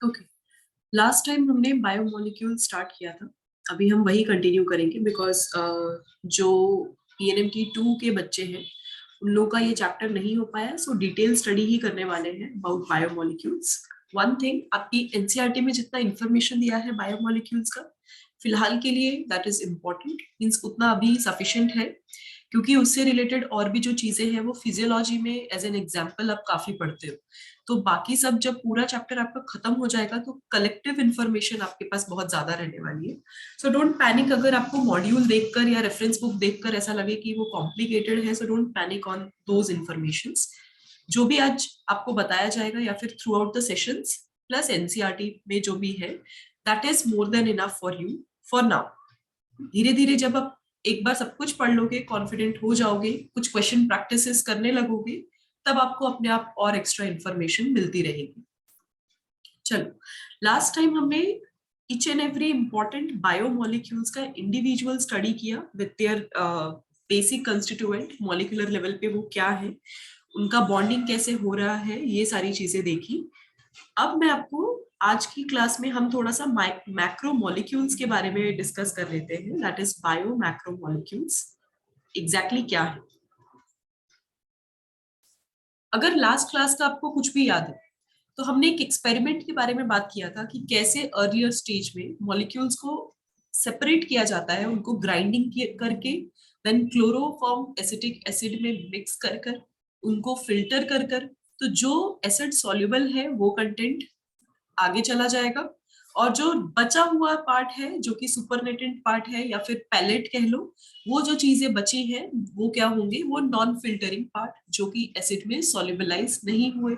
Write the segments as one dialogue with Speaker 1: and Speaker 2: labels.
Speaker 1: Okay, last time हमने biomolecule start किया था। अभी हम वही कंटिन्यू करेंगे बिकॉज जो पीएनएमटी 2 के बच्चे हैं उन लोगों का ये चैप्टर नहीं हो पाया, सो डिटेल स्टडी ही करने वाले हैं अबाउट बायोमोलिक्यूल्स। वन थिंग, आपकी एनसीईआरटी में जितना इंफॉर्मेशन दिया है बायोमोलिक्यूल्स का फिलहाल के लिए दैट इज इम्पोर्टेंट, मीन्स उतना अभी सफिशिएंट है, क्योंकि उससे रिलेटेड और भी जो चीजें हैं वो फिजियोलॉजी में एज एन एग्जाम्पल आप काफी पढ़ते हो। तो बाकी सब जब पूरा चैप्टर आपका खत्म हो जाएगा तो कलेक्टिव इन्फॉर्मेशन आपके पास बहुत ज्यादा रहने वाली है। सो डोंट पैनिक अगर आपको मॉड्यूल देखकर या रेफरेंस बुक देखकर ऐसा लगे कि वो कॉम्प्लिकेटेड है, so don't panic on those informations. जो भी आज आपको बताया जाएगा या फिर through out the sessions plus NCERT में जो भी है, that is more than enough for you for now. धीरे धीरे जब आप एक बार सब कुछ पढ़ लोगे, कॉन्फिडेंट हो जाओगे, कुछ क्वेश्चन प्रैक्टिसेस करने लगोगे, तब आपको अपने आप और एक्स्ट्रा इंफॉर्मेशन मिलती रहेगी। चलो, लास्ट टाइम हमने each and every important biomolecules का इंडिविजुअल स्टडी किया with their basic constituent, molecular level पे वो क्या है, उनका बॉन्डिंग कैसे हो रहा है, ये सारी चीजें देखी। अब मैं आपको आज की क्लास में हम थोड़ा सा मैक्रो मॉलिक्यूल्स के बारे में डिस्कस कर लेते हैं, that is bio macro molecules exactly क्या है। अगर लास्ट क्लास का आपको कुछ भी याद है तो हमने एक एक्सपेरिमेंट के बारे में बात किया था कि कैसे अर्लियर स्टेज में मॉलिक्यूल्स को सेपरेट किया जाता है, उनको ग्राइंडिंग करके देन क्लोरोफॉर्म एसिटिक एसिड में मिक्स कर कर उनको फिल्टर कर कर, तो जो एसिड सॉल्युबल है वो कंटेंट आगे चला जाएगा, और जो बचा हुआ पार्ट है जो कि सुपरनेटेंट पार्ट है या फिर पैलेट कह लो, वो जो चीजें बची हैं वो क्या होंगे, वो नॉन फिल्टरिंग पार्ट जो कि एसिड में सॉल्युबलाइज नहीं हुए।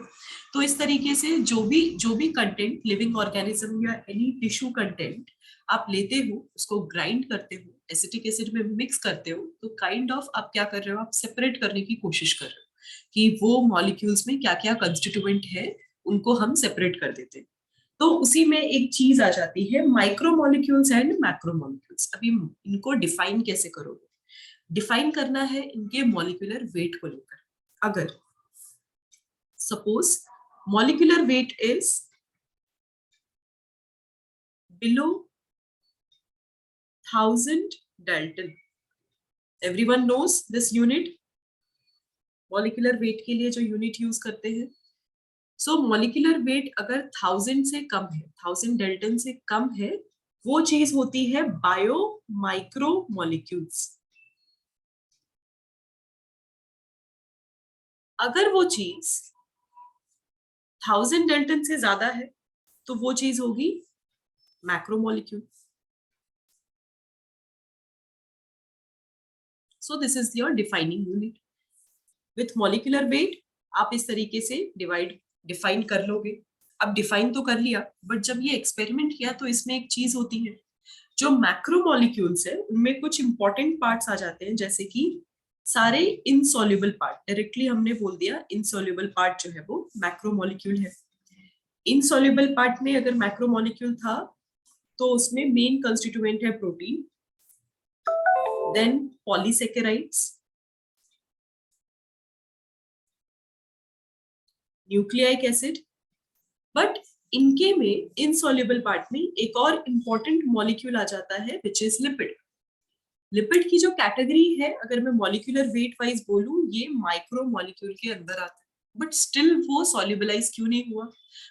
Speaker 1: तो इस तरीके से जो भी कंटेंट लिविंग ऑर्गेनिज्म या एनी टिश्यू कंटेंट आप लेते हो, उसको ग्राइंड करते हो, एसिटिक एसिड में मिक्स करते हो, तो काइंड ऑफ आप क्या कर रहे हो, आप सेपरेट करने की कोशिश कर रहे हो कि वो मॉलिक्यूल्स में क्या क्या कंस्टिट्यूएंट है, उनको हम सेपरेट कर देते हैं। तो उसी में एक चीज आ जाती है माइक्रोमोलिक्यूल्स एंड मैक्रोमोलिक्यूल्स। अभी इनको डिफाइन कैसे करोगे? डिफाइन करना है इनके मॉलिक्यूलर वेट को लेकर। अगर suppose molecular weight is below 1000 Dalton, everyone knows this unit, molecular weight के लिए जो यूनिट यूज करते हैं। सो मॉलिक्यूलर वेट अगर 1000 से कम है, 1000 Dalton से कम है, वो चीज होती है बायो माइक्रो मॉलिक्यूल्स। अगर वो चीज 1000 Dalton से ज्यादा है तो वो चीज होगी macromolecule. So this is your defining unit with molecular weight. आप इस तरीके से डिफाइन कर लोगे। अब डिफाइन तो कर लिया, बट जब ये एक्सपेरिमेंट किया तो इसमें एक चीज होती है, जो मैक्रोमोलिक्यूल्स है उनमें कुछ इंपॉर्टेंट पार्ट्स आ जाते हैं, जैसे कि सारे इनसॉल्युबल पार्ट। डायरेक्टली हमने बोल दिया इनसॉल्युबल पार्ट जो है वो मैक्रोमोलिक्यूल है। इनसॉल्युबल पार्ट में अगर मैक्रोमोलिक्यूल था तो उसमें मेन कंस्टिट्यूएंट है protein, then polysaccharides, nucleic acid. But इनके में इनसॉल्युबल पार्ट में एक और इंपॉर्टेंट मॉलिक्यूल आ जाता है विच इज लिपिड। लिपिड की जो कैटेगरी है, अगर मैं मॉलिक्यूलर वेट वाइज बोलूं, ये माइक्रो मॉलिक्यूल के अंदर आता है, बट स्टिल वो सॉल्युबलाइज क्यों नहीं हुआ,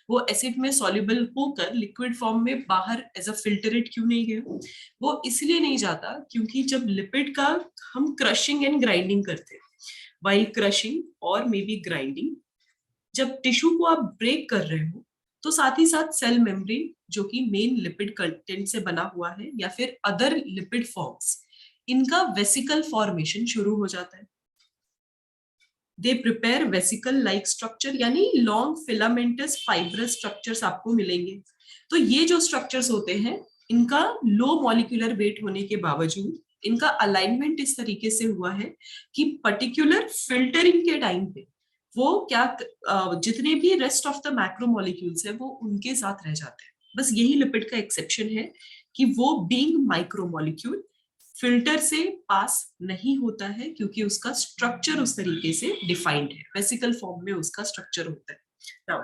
Speaker 1: वो एसिड में सॉल्युबल होकर लिक्विड फॉर्म में बाहर एज अ फिल्टरेट क्यों नहीं गया? वो इसलिए नहीं जाता क्योंकि जब लिपिड का हम क्रशिंग एंड ग्राइंडिंग करते हैं, वाइल क्रशिंग और मे बी ग्राइंडिंग, जब टिश्यू को आप ब्रेक कर रहे हो तो साथ ही साथ सेल मेम्ब्रेन जो कि मेन लिपिड कंटेंट से बना हुआ है या फिर अदर लिपिड फॉर्म्स, इनका वेसिकल फॉर्मेशन शुरू हो जाता है। They prepare vesicle like structure, यानी लॉन्ग फिलामेंटस फाइब्रस स्ट्रक्चर्स आपको मिलेंगे। तो ये जो स्ट्रक्चर्स होते हैं, इनका लो मॉलिक्यूलर वेट होने के बावजूद इनका अलाइनमेंट इस तरीके से हुआ है कि पर्टिकुलर फिल्टरिंग के टाइम पे वो क्या जितने भी रेस्ट ऑफ द मैक्रोमोलिक्यूल्स है वो उनके साथ रह जाते हैं। बस यही लिपिड का एक्सेप्शन है कि वो बीइंग माइक्रोमोलिक्यूल फिल्टर से पास नहीं होता है, क्योंकि उसका स्ट्रक्चर उस तरीके से डिफाइंड है, वेसिकल फॉर्म में उसका स्ट्रक्चर होता है। नाउ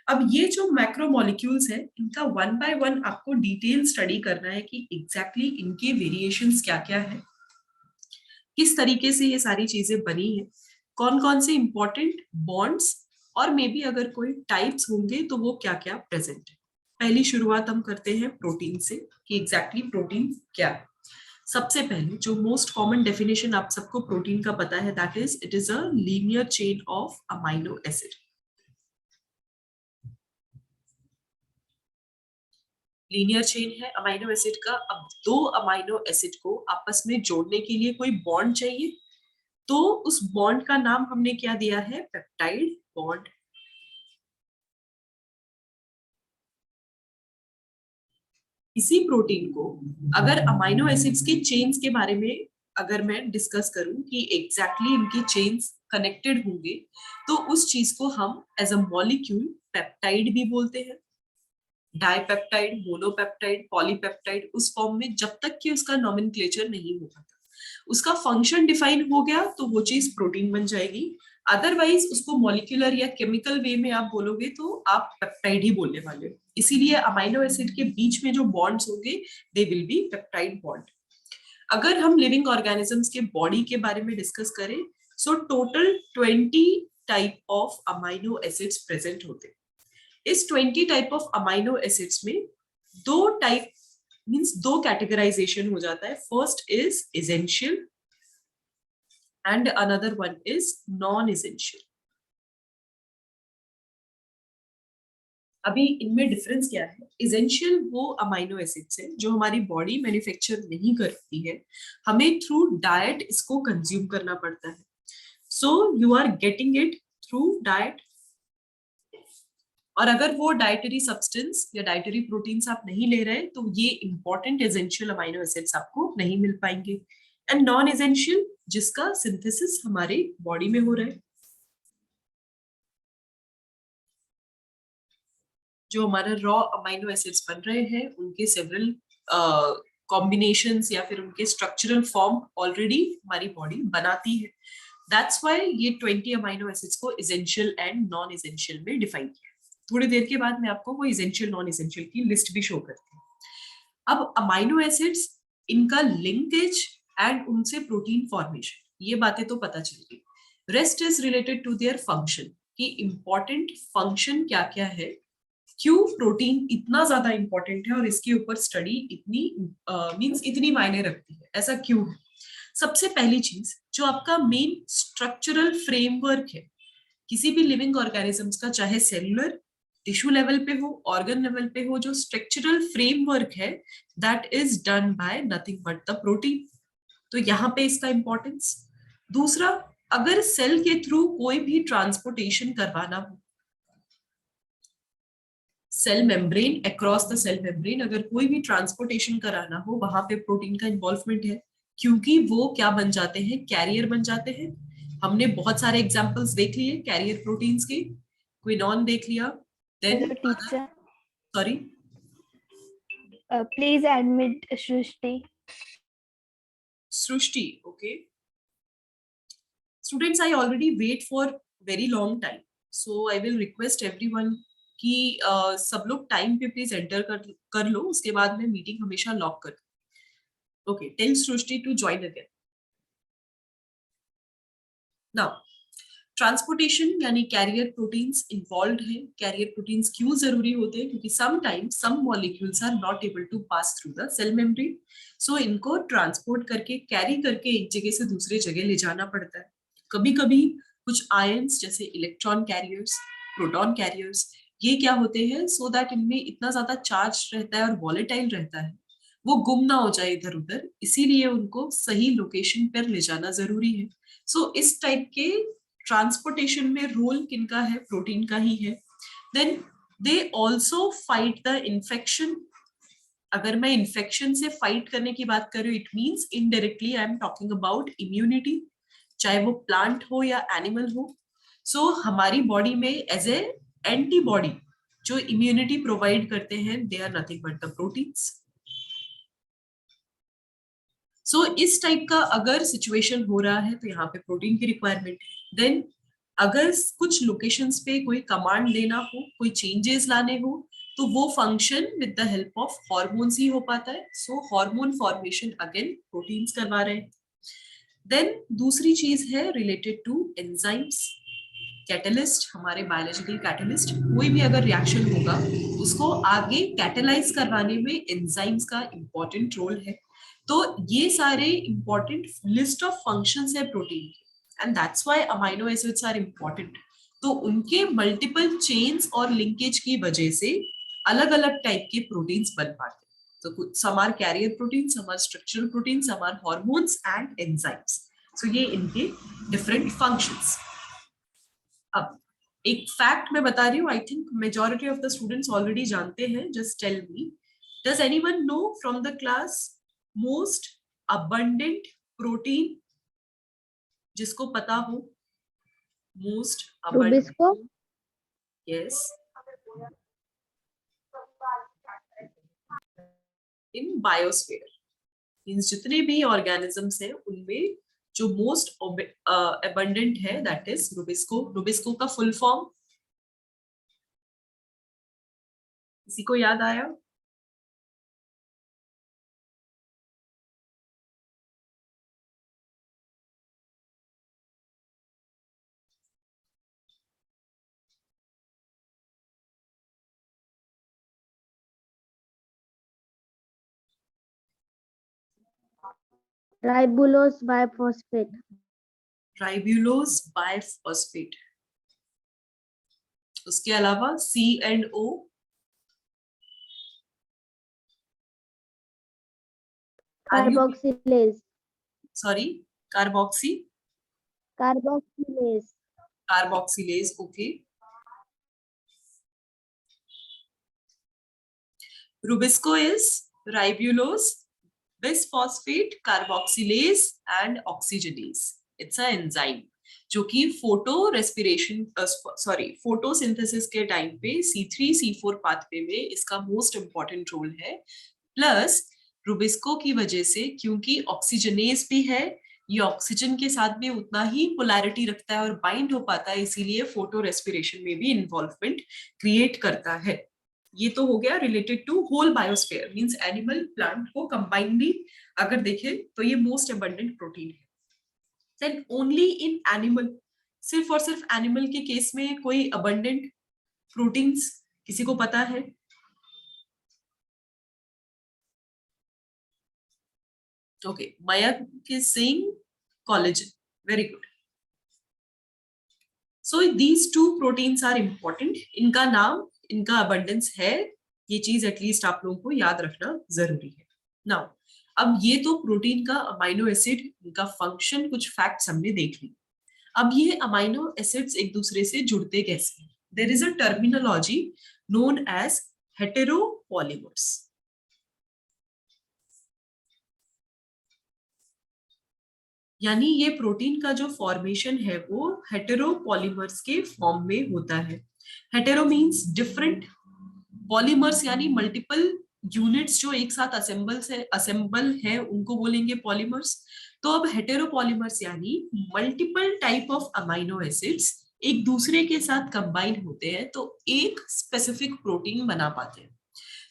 Speaker 1: अब ये जो मैक्रोमोलिक्यूल्स है, इनका वन बाय वन आपको डिटेल स्टडी करना है कि एग्जैक्टली इनके वेरिएशंस क्या क्या है, किस तरीके से ये सारी चीजें बनी है, कौन कौन से इंपॉर्टेंट बॉन्ड्स और मे बी अगर कोई टाइप्स होंगे तो वो क्या क्या प्रेजेंट है। पहली शुरुआत हम करते हैं प्रोटीन से कि एग्जैक्टली प्रोटीन क्या है। सबसे पहले जो मोस्ट कॉमन डेफिनेशन आप सबको प्रोटीन का पता है, that is it is a linear chain of amino acid. Linear chain है अमाइनो एसिड का। अब दो अमाइनो एसिड को आपस में जोड़ने के लिए कोई बॉन्ड चाहिए, तो उस बॉन्ड का नाम हमने क्या दिया है, पेप्टाइड बॉन्ड। इसी प्रोटीन को अगर अमाइनो एसिड्स के चेन्स के बारे में अगर मैं डिस्कस करूं कि एग्जैक्टली इनके चेन्स कनेक्टेड होंगे, तो उस चीज को हम एज अ मॉलिक्यूल पेप्टाइड भी बोलते हैं। डाइपेप्टाइड, मोनोपेप्टाइड, पॉलीपेप्टाइड, उस फॉर्म में जब तक कि उसका नॉमेनक्लेचर नहीं हो पाता, उसका फंक्शन डिफाइन हो गया तो वो चीज प्रोटीन बन जाएगी। अदरवाइज उसको मॉलिक्यूलर या केमिकल वे में आप बोलोगे तो आप पेप्टाइड ही बोलने वाले हो। इसीलिए अमाइनो एसिड के बीच में जो बॉन्ड्स होंगे they will be peptide bond. अगर हम लिविंग ऑर्गेनिजम्स के बॉडी के बारे में डिस्कस करें, so total 20 type of amino acids present होते हैं। इस 20 टाइप ऑफ अमाइनो एसिड्स में दो टाइप मींस दो कैटेगराइजेशन हो जाता है। First is essential and another one is non essential. अभी इनमें डिफरेंस क्या है? एसेंशियल वो अमाइनो एसिड्स है जो हमारी बॉडी मैन्युफैक्चर नहीं करती है, हमें थ्रू डाइट इसको कंज्यूम करना पड़ता है। So you are getting it through diet. और अगर वो डाइटरी सब्सटेंस या डाइटरी प्रोटीन्स आप नहीं ले रहे तो ये इंपॉर्टेंट एसेंशियल अमाइनो एसिड्स आपको नहीं मिल पाएंगे। एंड नॉन एसेंशियल जिसका सिंथेसिस हमारे बॉडी में हो रहा है, जो हमारा रॉ अमाइनो एसिड्स बन रहे हैं उनके सेवरल कॉम्बिनेशंस या फिर उनके स्ट्रक्चरल फॉर्म ऑलरेडी हमारी बॉडी बनाती है। दैट्स व्हाई ये 20 अमाइनो एसिड्स को एसेंशियल एंड नॉन एसेंशियल में डिफाइन किया। थोड़ी देर के बाद मैं आपको वो एसेंशियल नॉन एसेंशियल की लिस्ट भी शो करती हूँ। अब अमाइनो एसिड्स, इनका लिंकेज एंड उनसे प्रोटीन फॉर्मेशन, ये बातें तो पता चल गई। Rest is related to their function कि इंपॉर्टेंट फंक्शन क्या क्या है, क्यों प्रोटीन इतना ज्यादा इंपॉर्टेंट है और इसके ऊपर स्टडी इतनी मींस इतनी मायने रखती है, ऐसा क्यों है। सबसे पहली चीज जो आपका मेन स्ट्रक्चरल फ्रेमवर्क है किसी भी लिविंग ऑर्गेनिजम्स का, चाहे सेलुलर टिश्यू लेवल पे हो, ऑर्गन लेवल पे हो, जो स्ट्रक्चरल फ्रेमवर्क है that is done by nothing but the protein. तो यहाँ पे इसका इंपॉर्टेंस। दूसरा, अगर सेल के थ्रू कोई भी ट्रांसपोर्टेशन करवाना हो, cell membrane, across the cell membrane अगर कोई भी ट्रांसपोर्टेशन कराना हो, वहां पे प्रोटीन का इन्वॉल्वमेंट है, क्योंकि वो क्या बन जाते हैं, कैरियर बन जाते हैं। हमने बहुत सारे एग्जांपल्स देख लिए कैरियर प्रोटीन्स के, क्विनॉन देख लिया, देन
Speaker 2: Hello, teacher.
Speaker 1: सॉरी
Speaker 2: Please admit Shrishti.
Speaker 1: Srishti, okay. Students, I already wait for very long time, so I will request everyone कि सब लोग टाइम पे प्लीज एंटर कर लो, उसके बाद मैं मीटिंग हमेशा लॉक कर। Okay, tell Srishti to join again. Now transportation यानी कैरियर प्रोटीन्स इन्वॉल्व है। कैरियर प्रोटीन्स क्यों जरूरी होते हैं? क्योंकि sometimes some molecules are not able to pass through the cell membrane, so इनको ट्रांसपोर्ट करके कैरी करके एक जगह से दूसरे जगह ले जाना पड़ता है। कभी कभी कुछ आयंस जैसे इलेक्ट्रॉन कैरियर्स, प्रोटॉन कैरियर्स, ये क्या होते हैं, सो दैट इनमें इतना ज्यादा चार्ज रहता है और वॉलेटाइल रहता है, वो गुम ना हो जाए इधर उधर, इसीलिए उनको सही लोकेशन पर ले जाना जरूरी है। सो इस टाइप के ट्रांसपोर्टेशन में रोल किनका है? प्रोटीन का ही है। Then they also fight the infection. अगर मैं इन्फेक्शन से फाइट करने की बात करूं, it means indirectly I am talking about immunity, चाहे वो प्लांट हो या एनिमल हो। सो हमारी बॉडी में एज ए एंटीबॉडी जो इम्यूनिटी प्रोवाइड करते हैं, they are nothing but the proteins. So इस टाइप का अगर सिचुएशन हो रहा है तो यहाँ पे प्रोटीन की रिक्वायरमेंट है। देन अगर कुछ लोकेशंस पे कोई कमांड देना हो, कोई चेंजेस लाने हो, तो वो function with the help of hormones ही हो पाता है. So hormone formation again proteins करवा रहे हैं. देन दूसरी चीज है रिलेटेड टू एंजाइम्स. कैटलिस्ट, हमारे बायोलॉजिकल कैटलिस्ट, कोई भी अगर रिएक्शन होगा उसको आगे कैटेलाइज करवाने में एंजाइम्स का इंपॉर्टेंट रोल है. तो ये सारे इंपॉर्टेंट लिस्ट ऑफ फंक्शंस है प्रोटीन के, and that's why amino acids are important. तो उनके मल्टीपल चेन्स और लिंकेज की वजह से अलग अलग टाइप के प्रोटीन्स बन पाते हैं. तो कुछ some are carrier protein, some are structural protein, some are hormones and enzymes. So ये इनके डिफरेंट फंक्शंस. अब एक फैक्ट मैं बता रही हूँ, I think majority of the students already जानते हैं. Just tell me, does anyone know from the class most abundant protein? जिसको पता हो most
Speaker 2: Rubisco.
Speaker 1: Abundant. Yes, in biosphere means जितने भी ऑर्गेनिजम्स हैं उनमें जो मोस्ट अबंडेंट है दैट इज रुबिस्को. रुबिस्को का फुल फॉर्म किसी को याद आया?
Speaker 2: Ribulose biphosphate.
Speaker 1: Ribulose biphosphate. उसके अलावा C and O.
Speaker 2: Carboxylase.
Speaker 1: Sorry, carboxy
Speaker 2: Carboxylase.
Speaker 1: Carboxylase. Okay. Rubisco is ribulose bisphosphate carboxylase and oxygenase. It's a enzyme जो कि फोटो रेस्पिरेशन सॉरी फोटोसिंथेसिस के टाइम पे C3C4 पाथवे में इसका मोस्ट इंपॉर्टेंट रोल है. Plus Rubisco की वजह से, क्योंकि ऑक्सीजनेज भी है, ये ऑक्सीजन के साथ भी उतना ही पोलैरिटी रखता है और बाइंड हो पाता है, इसीलिए फोटो रेस्पिरेशन में भी इन्वॉल्वमेंट क्रिएट करता है. ये तो हो गया related to whole biosphere means animal plant को कंबाइनली अगर देखें तो ये मोस्ट अबंडेंट प्रोटीन है. देन ओनली इन एनिमल, सिर्फ और सिर्फ एनिमल के केस में कोई अबंडेंट प्रोटीन्स किसी को पता है? Okay, Mayank is saying collagen. Very good. So these two proteins are important. इनका नाम, इनका अबंडेंस है, ये चीज एटलीस्ट आप लोगों को याद रखना जरूरी है. नाउ अब ये तो प्रोटीन का अमाइनो एसिड, इनका फंक्शन, कुछ फैक्ट्स हमने देख ली. अब ये अमाइनो एसिड्स एक दूसरे से जुड़ते कैसे हैं? There is a terminology known as heteropolymers. यानी ये प्रोटीन का जो फॉर्मेशन है वो हेटेरोपॉलीमर्स के फॉर्म में होता है. हेटेरो मींस डिफरेंट, पॉलीमर्स यानी मल्टीपल यूनिट्स जो एक साथ असेंबल है उनको बोलेंगे पॉलीमर्स. तो अब हेटेरोपॉलीमर्स यानी multiple type of amino acids एक दूसरे के साथ कंबाइन होते हैं तो एक स्पेसिफिक प्रोटीन बना पाते हैं.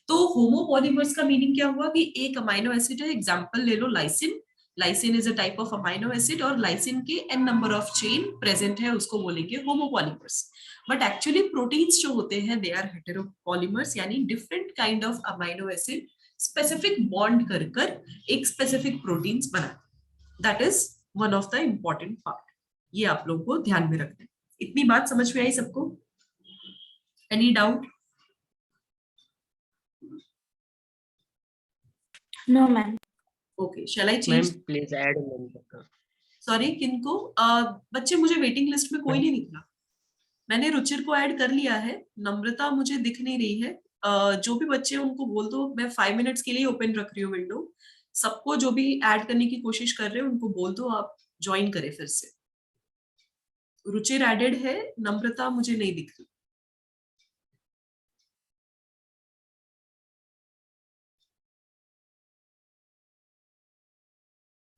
Speaker 1: तो होमोपॉलीमर्स का मीनिंग क्या हुआ कि एक अमाइनो एसिड है, एग्जांपल ले लो lysine. Lysine is a type of amino acid और लाइसिन के n number of chain present है, उसको बोलेंगे होमोपॉलीमर्स. बट एक्चुअली प्रोटीन्स जो होते हैं दे आर हेटेरोपॉलीमर्स यानी different kind of amino acid specific bond कर कर एक स्पेसिफिक प्रोटीन्स बनाते. That is one of the important part. ये आप लोगों को ध्यान में रखना है. इतनी बात समझ में आई सबको? Any doubt?
Speaker 2: No, ma'am.
Speaker 1: Okay, shall I
Speaker 3: ma'am
Speaker 1: change?
Speaker 3: Please add ma'am.
Speaker 1: Sorry, किनको? बच्चे मुझे वेटिंग लिस्ट में कोई नहीं दिख रहा. मैंने रुचिर को ऐड कर लिया है, नम्रता मुझे दिख नहीं रही है. जो भी बच्चे हैं उनको बोल दो, मैं 5 मिनट्स के लिए ओपन रख रही हूँ विंडो. सबको जो भी ऐड करने की कोशिश कर रहे हैं उनको बोल दो आप ज्वाइन करें फिर से. रुचिर एडेड है, नम्रता मुझे नहीं दिख रही.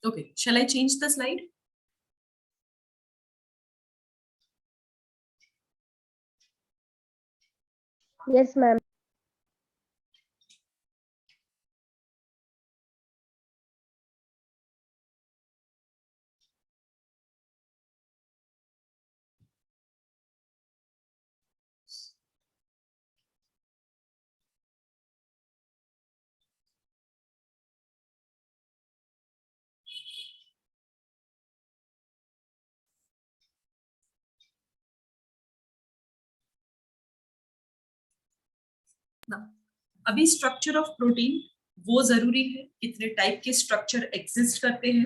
Speaker 1: Okay, shall I change the slide?
Speaker 2: Yes, ma'am.
Speaker 1: अभी स्ट्रक्चर ऑफ प्रोटीन वो जरूरी है, कितने टाइप के स्ट्रक्चर एग्जिस्ट करते हैं,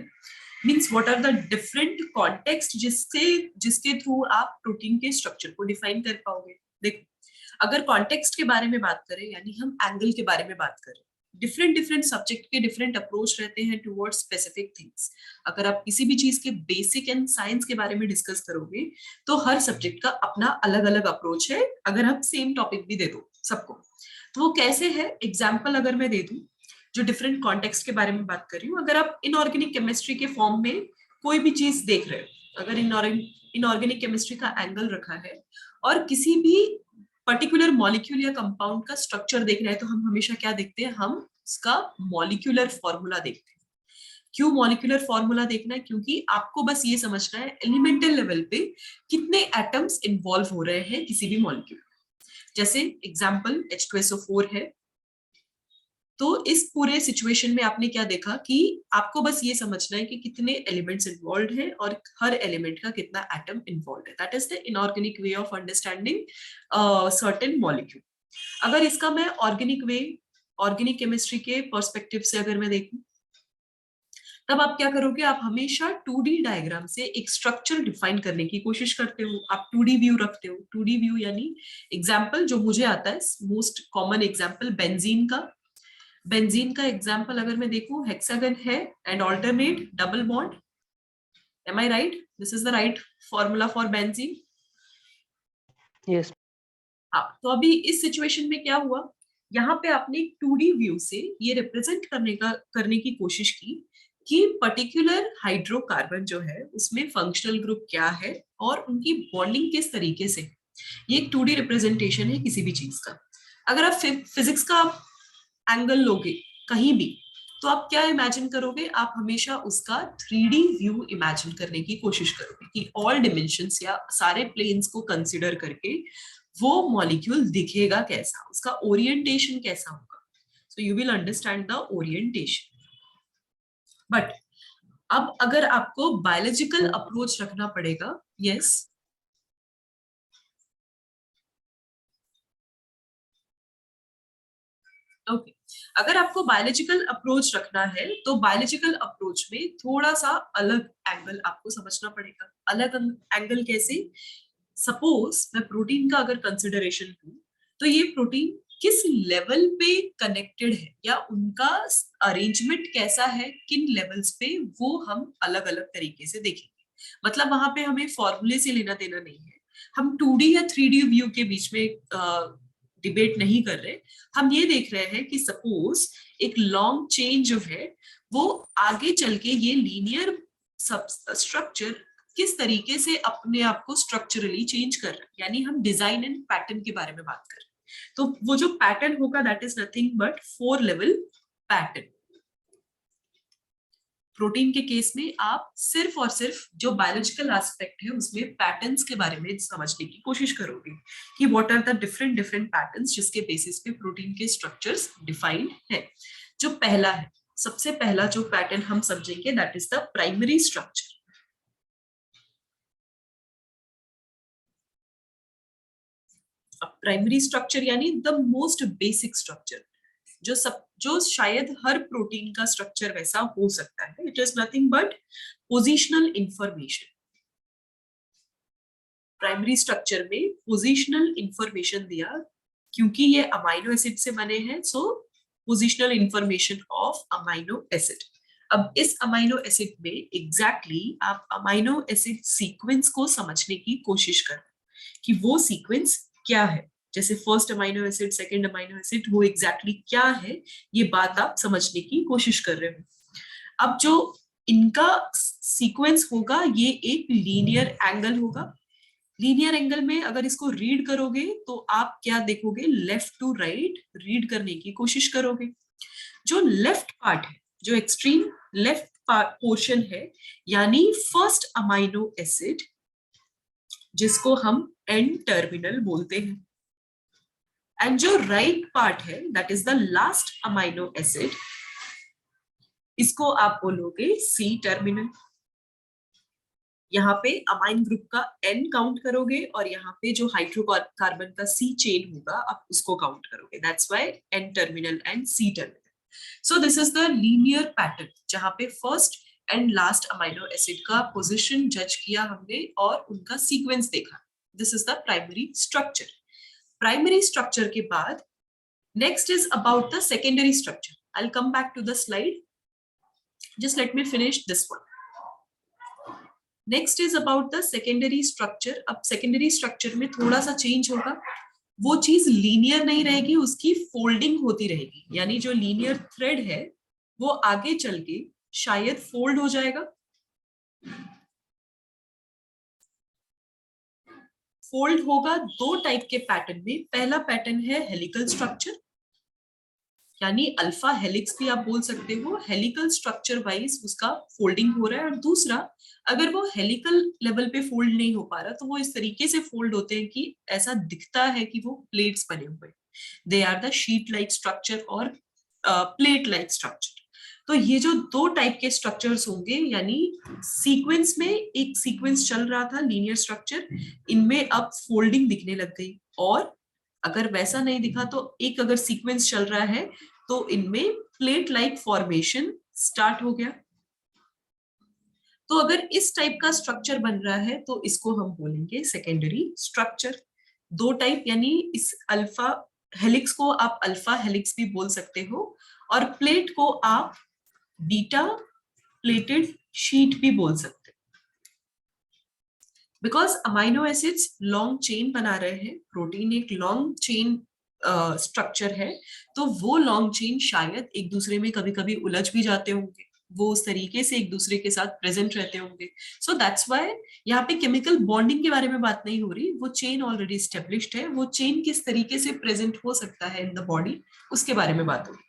Speaker 1: means what are the different context जिसके थ्रू आप प्रोटीन के स्ट्रक्चर को डिफाइन कर पाओगे। देखो, अगर कॉन्टेक्स्ट के बारे में बात करें, यानी हम एंगल के बारे में बात करें, डिफरेंट डिफरेंट सब्जेक्ट के डिफरेंट अप्रोच रहते हैं टुवर्ड्स स्पेसिफिक थिंग्स। अगर आप किसी भी चीज के बेसिक एंड साइंस के बारे में डिस्कस करोगे तो हर सब्जेक्ट का अपना अलग अलग अप्रोच है, अगर आप सेम टॉपिक भी दे दो सबको। तो वो कैसे है, एग्जाम्पल अगर मैं दे दूं, जो डिफरेंट कॉन्टेक्स्ट के बारे में बात कर रही हूँ, अगर आप इनऑर्गेनिक केमिस्ट्री के फॉर्म में कोई भी चीज देख रहे हो, अगर इनऑर्गेनिक केमिस्ट्री का एंगल रखा है और किसी भी पर्टिकुलर मॉलिक्यूल या कंपाउंड का स्ट्रक्चर देख रहे हैं, तो हम हमेशा क्या देखते हैं, हम उसका मॉलिक्यूलर फॉर्मूला देखते हैं। क्यों मॉलिक्यूलर फॉर्मूला देखना है? क्योंकि आपको बस ये समझना है एलिमेंटल लेवल पे कितने एटम्स इन्वॉल्व हो रहे हैं किसी भी मॉलिक्यूल। जैसे एग्जाम्पल H2SO4 है, तो इस पूरे सिचुएशन में आपने क्या देखा कि आपको बस ये समझना है कि कितने एलिमेंट्स इन्वॉल्व हैं और हर एलिमेंट का कितना एटम इन्वॉल्व है। That is the inorganic way of understanding certain molecule. अगर इसका मैं ऑर्गेनिक केमिस्ट्री के पर्सपेक्टिव से अगर मैं देखूं, तब आप क्या करोगे, आप हमेशा 2D डायग्राम से एक स्ट्रक्चर डिफाइन करने की कोशिश करते हो। आप 2D व्यू रखते हो। 2D व्यू यानी एग्जाम्पल जो मुझे आता है, मोस्ट कॉमन एग्जाम्पल बेंजीन का एग्जाम्पल अगर मैं देखूं, हेक्सागन है and alternate double bond. Am I right? This is the right formula for benzene.
Speaker 3: Yes.
Speaker 1: हाँ, तो अभी इस सिचुएशन में क्या हुआ, यहाँ पे आपने 2D व्यू से ये रिप्रेजेंट करने की कोशिश की कि पर्टिकुलर हाइड्रोकार्बन जो है उसमें फंक्शनल ग्रुप क्या है और उनकी बॉन्डिंग किस तरीके से। ये एक 2D रिप्रेजेंटेशन है किसी भी चीज का। अगर आप फिजिक्स का एंगल लोगे कहीं भी, तो आप क्या इमेजिन करोगे, आप हमेशा उसका 3D व्यू इमेजिन करने की कोशिश करोगे कि ऑल डिमेंशंस या सारे प्लेन्स को कंसिडर करके वो मॉलिक्यूल दिखेगा कैसा, उसका ओरिएंटेशन कैसा होगा। So you will understand the orientation. But अब अगर आपको बायोलॉजिकल अप्रोच रखना पड़ेगा, यस, ओके, अगर आपको बायोलॉजिकल अप्रोच रखना है तो बायोलॉजिकल अप्रोच में थोड़ा सा अलग एंगल आपको समझना पड़ेगा। अलग एंगल कैसे? सपोज मैं प्रोटीन का अगर कंसिडरेशन लूं, तो ये प्रोटीन किस लेवल पे कनेक्टेड है या उनका अरेंजमेंट कैसा है, किन लेवल्स पे, वो हम अलग अलग तरीके से देखेंगे। मतलब वहां पे हमें फॉर्मूले से लेना देना नहीं है। हम 2D या 3D व्यू के बीच में डिबेट नहीं कर रहे। हम ये देख रहे हैं कि सपोज एक लॉन्ग चेन जो है वो आगे चल के ये लीनियर स्ट्रक्चर किस तरीके से अपने आप को स्ट्रक्चरली चेंज कर रहा है, यानी हम डिजाइन एंड पैटर्न के बारे में बात कर रहे हैं। तो वो जो पैटर्न होगा that is nothing but 4 level pattern. Protein के केस में आप सिर्फ और सिर्फ जो बायोलॉजिकल एस्पेक्ट है उसमें पैटर्न्स के बारे में समझने की कोशिश करोगे कि what are the different different patterns जिसके बेसिस पे प्रोटीन के स्ट्रक्चर्स डिफाइंड है। जो पहला है, सबसे पहला जो पैटर्न हम समझेंगे that is the primary structure. Primary structure यानी द मोस्ट बेसिक स्ट्रक्चर, जो शायद हर प्रोटीन का स्ट्रक्चर वैसा हो सकता है। It is nothing but positional information. Primary structure में पोजिशनल इंफॉर्मेशन दिया, क्योंकि ये अमाइनो एसिड से बने हैं, so positional information of amino acid. अब इस अमाइनो एसिड में एग्जैक्टली आप अमाइनो एसिड सीक्वेंस को समझने की कोशिश करें कि वो सीक्वेंस क्या है। जैसे first amino acid, second amino acid, वो एग्जैक्टली क्या है, ये बात आप समझने की कोशिश कर रहे हो। अब जो इनका सीक्वेंस होगा ये एक लीनियर एंगल होगा। लीनियर एंगल में अगर इसको रीड करोगे तो आप क्या देखोगे, लेफ्ट टू राइट रीड करने की कोशिश करोगे। जो लेफ्ट पार्ट है, जो एक्सट्रीम लेफ्ट पोर्शन है, यानी फर्स्ट अमाइनो एसिड, जिसको हम एन टर्मिनल बोलते हैं, एंड जो राइट पार्ट है that is the last amino acid, इसको आप बोलोगे सी टर्मिनल। यहाँ पे अमाइन ग्रुप का एन काउंट करोगे और यहाँ पे जो हाइड्रोकार्बन का सी चेन होगा आप उसको काउंट करोगे, that's why N terminal and C terminal. So this is the linear pattern जहां पे first and last amino acid का पोजीशन जज किया हमने और उनका सीक्वेंस देखा। This is the primary structure. Primary structure के बाद next is about the secondary structure. I will come back to the slide, just let me finish this one. Next is about the secondary structure. अब secondary structure में थोड़ा सा change होगा, वो चीज linear नहीं रहेगी, उसकी फोल्डिंग होती रहेगी, यानी जो लीनियर थ्रेड है वो आगे चल के शायद फोल्ड हो जाएगा। फोल्ड होगा दो टाइप के पैटर्न में। पहला पैटर्न है हेलिकल स्ट्रक्चर, यानी अल्फा हेलिक्स भी आप बोल सकते हो, हेलिकल स्ट्रक्चर वाइज उसका फोल्डिंग हो रहा है। और दूसरा, अगर वो हेलिकल लेवल पे फोल्ड नहीं हो पा रहा तो वो इस तरीके से फोल्ड होते हैं कि ऐसा दिखता है कि वो प्लेट्स बने हुए, they are the sheet like structure और प्लेट लाइक स्ट्रक्चर। तो ये जो दो टाइप के स्ट्रक्चर्स होंगे, यानी सीक्वेंस में एक सीक्वेंस चल रहा था लीनियर स्ट्रक्चर, इनमें अब फोल्डिंग दिखने लग गई। और अगर वैसा नहीं दिखा तो एक अगर सीक्वेंस चल रहा है तो इनमें प्लेट लाइक फॉर्मेशन स्टार्ट हो गया। तो अगर इस टाइप का स्ट्रक्चर बन रहा है तो इसको हम बोलेंगे सेकेंडरी स्ट्रक्चर। दो टाइप, यानी इस अल्फा हेलिक्स को आप अल्फा हेलिक्स भी बोल सकते हो और प्लेट को आप बीटा प्लेटेड शीट भी बोल सकते हो। Because amino acids long chain बना रहे हैं, प्रोटीन एक लॉन्ग चेन स्ट्रक्चर है, तो वो लॉन्ग चेन शायद एक दूसरे में कभी कभी उलझ भी जाते होंगे, वो उस तरीके से एक दूसरे के साथ प्रेजेंट रहते होंगे। सो दैट्स व्हाई यहाँ पे केमिकल बॉन्डिंग के बारे में बात नहीं हो रही, वो चेन ऑलरेडी स्टेब्लिश्ड है, वो चेन किस तरीके से प्रेजेंट हो सकता है इन द बॉडी उसके बारे में बात होगी।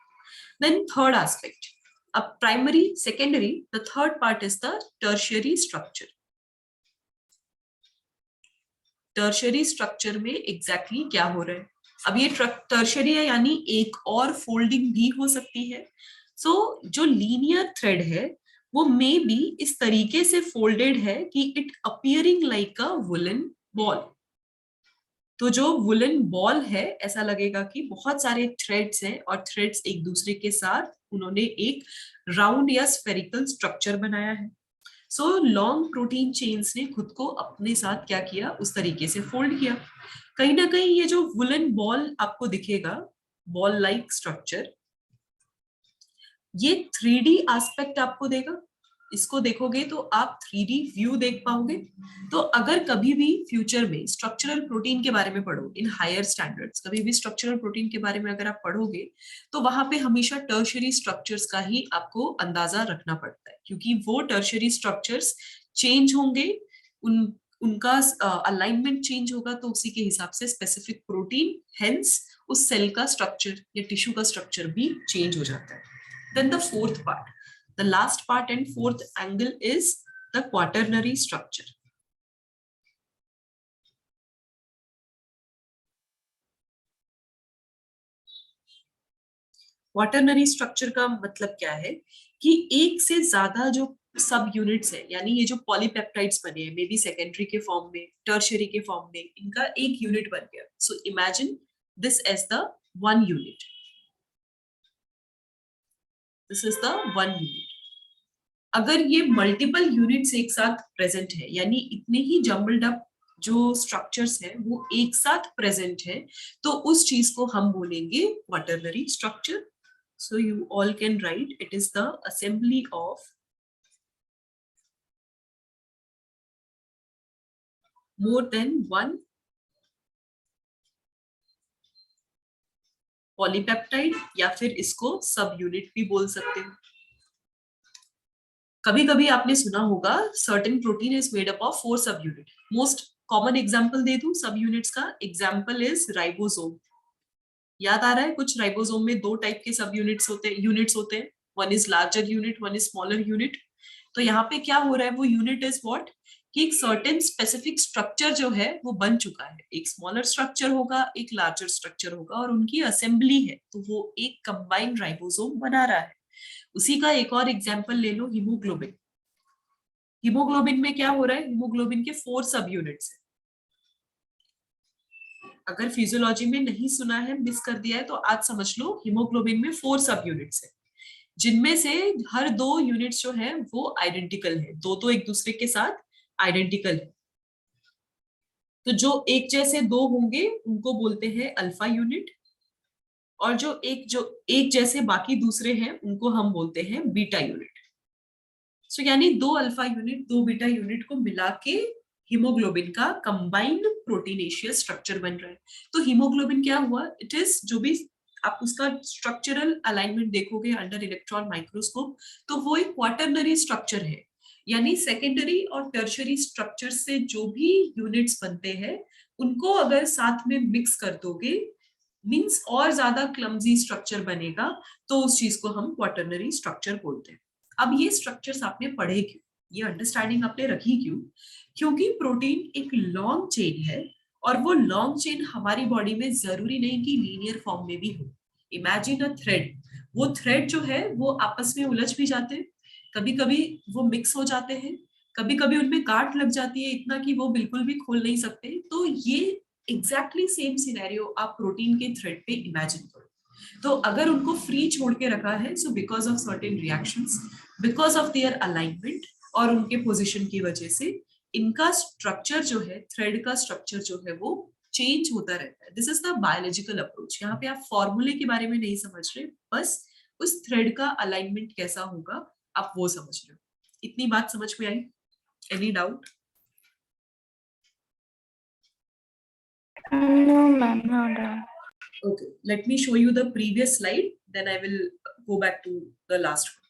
Speaker 1: देन थर्ड एस्पेक्ट, अब primary secondary, the third part is the tertiary structure. Tertiary structure में एग्जैक्टली क्या हो रहा है, अब ये टर्शियरी है यानी एक और फोल्डिंग भी हो सकती है। सो जो लीनियर थ्रेड है वो मे बी इस तरीके से फोल्डेड है कि it appearing like a woollen ball. तो जो वुलन बॉल है ऐसा लगेगा कि बहुत सारे थ्रेड्स हैं और थ्रेड्स एक दूसरे के साथ उन्होंने एक राउंड या स्फेरिकल स्ट्रक्चर बनाया है। सो लॉन्ग प्रोटीन चेन्स ने खुद को अपने साथ क्या किया, उस तरीके से फोल्ड किया। कहीं ना कहीं ये जो वुलन बॉल आपको दिखेगा, बॉल लाइक स्ट्रक्चर, ये 3D एस्पेक्ट आपको देगा। इसको देखोगे तो आप 3D व्यू देख पाओगे। तो अगर कभी भी फ्यूचर में स्ट्रक्चरल प्रोटीन के बारे में पढ़ो इन हायर स्टैंडर्ड्स, कभी भी स्ट्रक्चरल प्रोटीन के बारे में अगर आप पढ़ोगे तो वहां पे हमेशा टर्शियरी स्ट्रक्चर्स का ही आपको अंदाजा रखना पड़ता है, क्योंकि वो टर्शियरी स्ट्रक्चर्स चेंज होंगे, उनका अलाइनमेंट चेंज होगा, तो उसी के हिसाब से स्पेसिफिक प्रोटीन, हेंस उस सेल का स्ट्रक्चर या टिश्यू का स्ट्रक्चर भी चेंज हो जाता है। Then the fourth part, the last part and fourth angle is the quaternary structure. Quaternary structure का मतलब क्या है कि एक से ज्यादा जो सब यूनिट्स है, यानी ये जो पॉलीपेप्टाइड्स बने हैं, मे बी सेकेंडरी के फॉर्म में, टर्शियरी के फॉर्म में, इनका एक यूनिट बन गया। So imagine this as the one unit, this is the one unit. अगर ये मल्टीपल यूनिट्स एक साथ प्रेजेंट है, यानी इतने ही जम्बल्ड अप जो स्ट्रक्चर्स हैं वो एक साथ प्रेजेंट है, तो उस चीज को हम बोलेंगे quaternary structure. So you all can write, it is the assembly of more than one polypeptide, या फिर इसको सब यूनिट भी बोल सकते हैं। कभी कभी आपने सुना होगा certain protein is made up of 4 subunit, most common example दे दूं सब यूनिट्स का? Example is ribosome. याद आ रहा है कुछ? राइबोसोम में दो टाइप के सब यूनिट्स होते हैं, one is larger unit, one is smaller unit. तो यहाँ पे क्या हो रहा है, वो यूनिट इज व्हाट, कि एक सर्टेन स्पेसिफिक स्ट्रक्चर जो है वो बन चुका है। एक स्मॉलर स्ट्रक्चर होगा, एक लार्जर स्ट्रक्चर होगा, और उनकी असेंबली है, तो वो एक कंबाइंड राइबोसोम बना रहा है। उसी का एक और एग्जाम्पल ले लो, हीमोग्लोबिन। हीमोग्लोबिन में क्या हो रहा है, हीमोग्लोबिन के 4 सब यूनिट्स है। अगर फिजियोलॉजी में नहीं सुना है, मिस कर दिया है, तो आज समझ लो, हीमोग्लोबिन में 4 सब यूनिट्स है, जिनमें से हर 2 यूनिट्स जो है वो आइडेंटिकल है, दो तो एक दूसरे के साथ आइडेंटिकल है। तो जो एक जैसे 2 होंगे उनको बोलते हैं अल्फा यूनिट, और जो एक जैसे बाकी दूसरे हैं उनको हम बोलते हैं बीटा यूनिट। सो यानी 2 अल्फा यूनिट 2 बीटा यूनिट को मिला के हीमोग्लोबिन का कंबाइंड प्रोटीनेशियस स्ट्रक्चर बन रहा है। तो हीमोग्लोबिन क्या हुआ, इट इज, जो भी आप उसका स्ट्रक्चरल अलाइनमेंट देखोगे अंडर इलेक्ट्रॉन माइक्रोस्कोप, तो वो एक क्वाटरनरी स्ट्रक्चर है। यानी सेकेंडरी और टर्शरी स्ट्रक्चर से जो भी यूनिट्स बनते हैं उनको अगर साथ में मिक्स कर दोगे, मींस और ज्यादा क्लमजी स्ट्रक्चर बनेगा, तो उस चीज को हम क्वाटरनरी स्ट्रक्चर बोलते हैं। अब ये स्ट्रक्चर्स आपने पढ़े क्यों, ये अंडरस्टैंडिंग आपने रखी क्यों? क्योंकि प्रोटीन एक लॉन्ग चेन है, और वो लॉन्ग चेन हमारी बॉडी में जरूरी नहीं कि लीनियर फॉर्म में भी हो। इमेजिन अ थ्रेड, वो थ्रेड जो है वो आपस में उलझ भी जाते हैं, कभी कभी वो मिक्स हो जाते हैं, कभी कभी उनमें गांठ लग जाती है इतना कि वो बिल्कुल भी खोल नहीं सकते। तो ये एग्जैक्टली सेम सिनेरियो आप प्रोटीन के थ्रेड पे इमेजिन करो। तो अगर उनको फ्री छोड़ के रखा है, so because of certain reactions, because of their alignment और उनके पोजीशन की वजह से, इनका स्ट्रक्चर जो है, थ्रेड का स्ट्रक्चर जो है वो चेंज होता रहता है। This is the biological approach. यहाँ पे आप फॉर्मूले के बारे में नहीं समझ रहे, बस उस थ्रेड का अलाइनमेंट कैसा होगा आप वो समझ रहे हो। इतनी बात समझ में आई? Any doubt?
Speaker 2: No, ma'am, not done.
Speaker 1: Okay, let me show you the previous slide, then I will go back to the last one.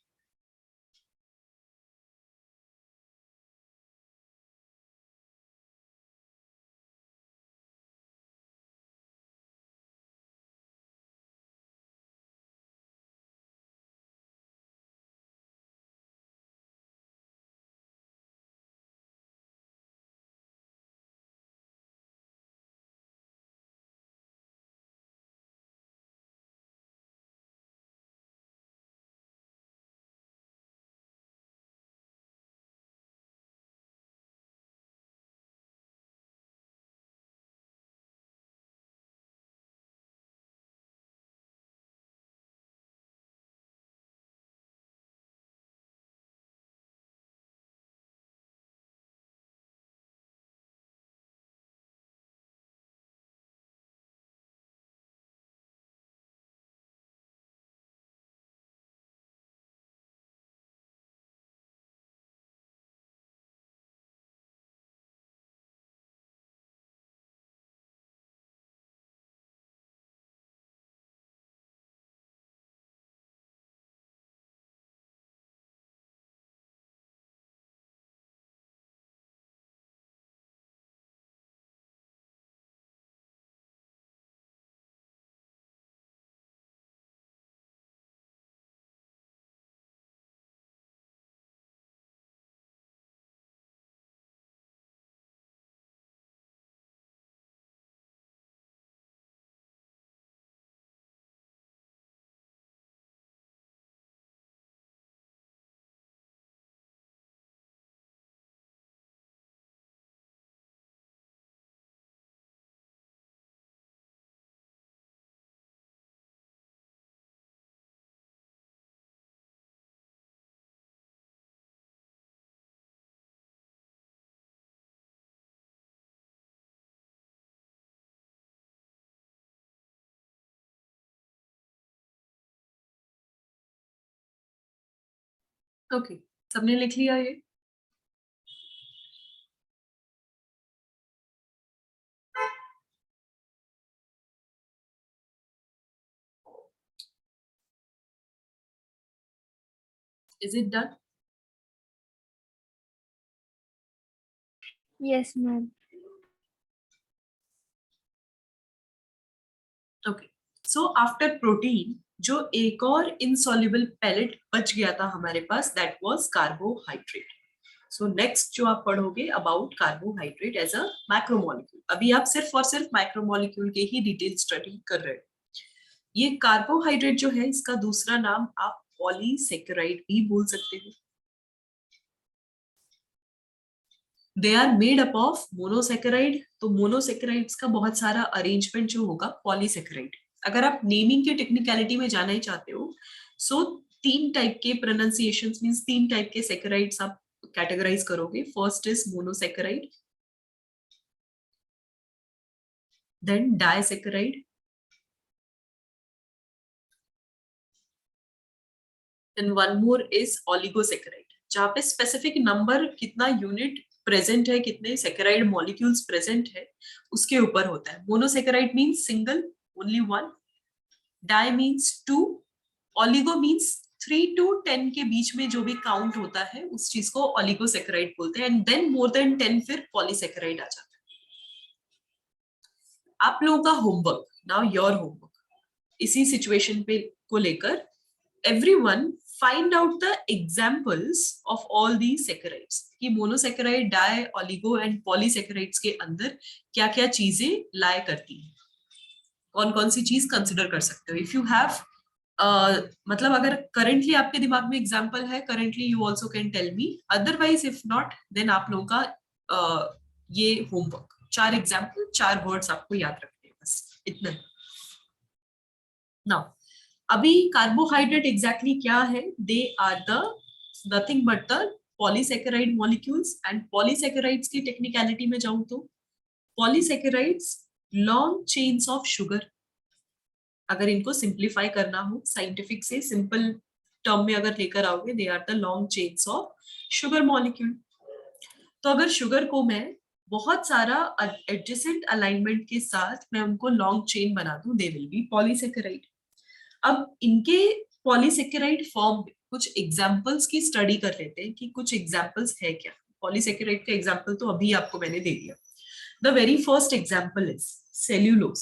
Speaker 1: Okay, सबने लिख लिया ये? Is it done?
Speaker 2: Yes, ma'am.
Speaker 1: So after protein जो एक और insoluble pellet बच गया था हमारे पास, that was carbohydrate. So next जो आप पढ़ोगे about carbohydrate as a macromolecule. अभी आप सिर्फ और सिर्फ मैक्रोमोलिक्यूल के ही डिटेल स्टडी कर रहे हो. ये कार्बोहाइड्रेट जो है इसका दूसरा नाम आप पॉलीसेकेराइड भी बोल सकते हो. They are made up of monosaccharide. तो मोनोसेकेराइड्स का बहुत सारा अरेंजमेंट जो होगा पॉलीसेकेराइड. अगर आप नेमिंग के टेक्निकलिटी में जाना ही चाहते हो, सो 3 टाइप के प्रोनाउंसिएशंस मींस 3 टाइप के सेकेराइड्स आप कैटेगराइज करोगे. First is monosaccharide, then disaccharide, then one more is oligosaccharide. जहां पे स्पेसिफिक नंबर कितना यूनिट प्रेजेंट है, कितने सेकेराइड मॉलिक्यूल्स प्रेजेंट है उसके ऊपर होता है. Monosaccharide means single, only one. Di means 2. Oligo means 3 to 10 के बीच में जो भी काउंट होता है उस चीज को ऑलिगोसेकेराइड बोलते हैं. एंड देन मोर देन 10 फिर पॉलीसेकेराइड आ जाता है. आप लोगों का होमवर्क, नाउ योर होमवर्क, इसी सिचुएशन पे को लेकर everyone find out the examples of all these saccharides कि monosaccharide, di, oligo and polysaccharides के अंदर क्या क्या चीजें लाया करती हैं. कौन कौन सी चीज कंसिडर कर सकते हो. इफ यू हैव मतलब अगर करंटली आपके दिमाग में एग्जाम्पल है, currently you also can tell me. Otherwise if not, then आप लोगों का ये होमवर्क 4 एग्जाम्पल, 4 वर्ड्स आपको याद रखने हैं, बस इतना. नाउ अभी कार्बोहाइड्रेट एग्जैक्टली क्या है. They are the nothing but the polysaccharide molecules. And polysaccharides की टेक्निकलिटी में जाऊं तो polysaccharides long chains of sugar. अगर इनको सिंप्लीफाई करना हो साइंटिफिक से सिंपल टर्म में अगर लेकर आओगे, they are the long chains of sugar molecule. तो अगर शुगर को मैं बहुत सारा एडजेसेंट अलाइनमेंट के साथ मैं उनको लॉन्ग चेन बना दूं, दे विल बी पॉलीसेकेराइड. अब इनके पॉलीसेकेराइड फॉर्म में कुछ एग्जाम्पल्स की स्टडी कर लेते हैं कि कुछ एग्जाम्पल्स है क्या. पॉलीसेकेराइड का एग्जाम्पल तो अभी आपको मैंने दे दिया. The very first example is cellulose.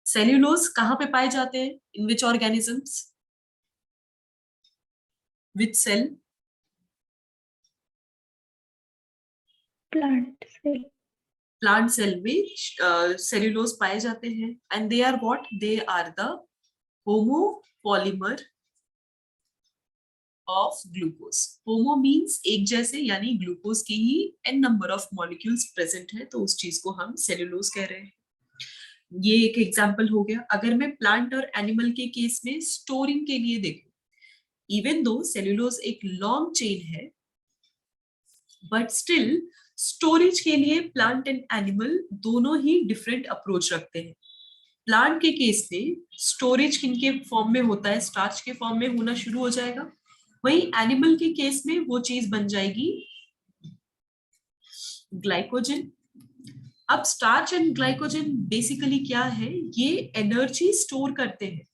Speaker 1: Cellulose कहाँ पे पाए जाते हैं, in which organisms, which cell.
Speaker 2: Plant cell.
Speaker 1: Plant cell में सेल्यूलोज पाए जाते हैं. And they are what, they are the homopolymer of glucose. Homo means एक जैसे, यानी ग्लूकोज की ही n number of molecules present है, तो उस चीज को हम सेल्यूलोज कह रहे हैं. ये एक एग्जांपल हो गया. अगर मैं प्लांट और एनिमल के केस में स्टोरिंग के लिए देखूं, इवन दो सेल्यूलोज एक लॉन्ग चेन है, बट स्टिल स्टोरेज के लिए प्लांट एंड एनिमल दोनों ही डिफरेंट अप्रोच रखते हैं. प्लांट के केस में स्टोरेज किनके फॉर्म में होता है, स्टार्च के फॉर्म में होना शुरू हो जाएगा. वही एनिमल के केस में वो चीज बन जाएगी ग्लाइकोजन. अब स्टार्च एंड ग्लाइकोजन बेसिकली क्या है, ये एनर्जी स्टोर करते हैं.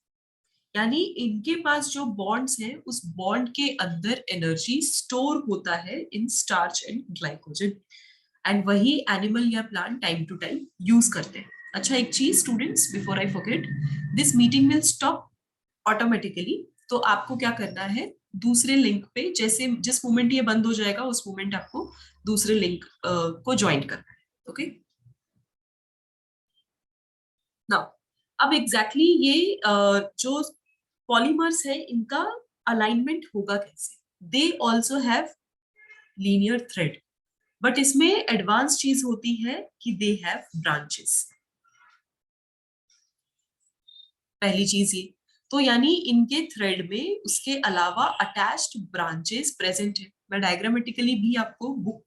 Speaker 1: यानी इनके पास जो बॉन्ड्स हैं उस बॉन्ड के अंदर एनर्जी स्टोर होता है in starch and glycogen. And वही एनिमल या plant time to time use करते हैं. अच्छा एक चीज students, before I forget, this meeting will stop automatically. तो आपको क्या करना है, दूसरे लिंक पे जैसे जिस मोमेंट ये बंद हो जाएगा उस मोमेंट आपको दूसरे लिंक को ज्वाइन करना है. ओके नाउ अब एग्जैक्टली ये जो पॉलीमर्स है इनका अलाइनमेंट होगा कैसे. They also have linear thread, but इसमें एडवांस चीज होती है कि दे हैव ब्रांचेस. पहली चीज ये तो, यानी इनके थ्रेड में उसके अलावा अटैच्ड ब्रांचेस प्रेजेंट है. मैं डायग्रामेटिकली भी आपको बुक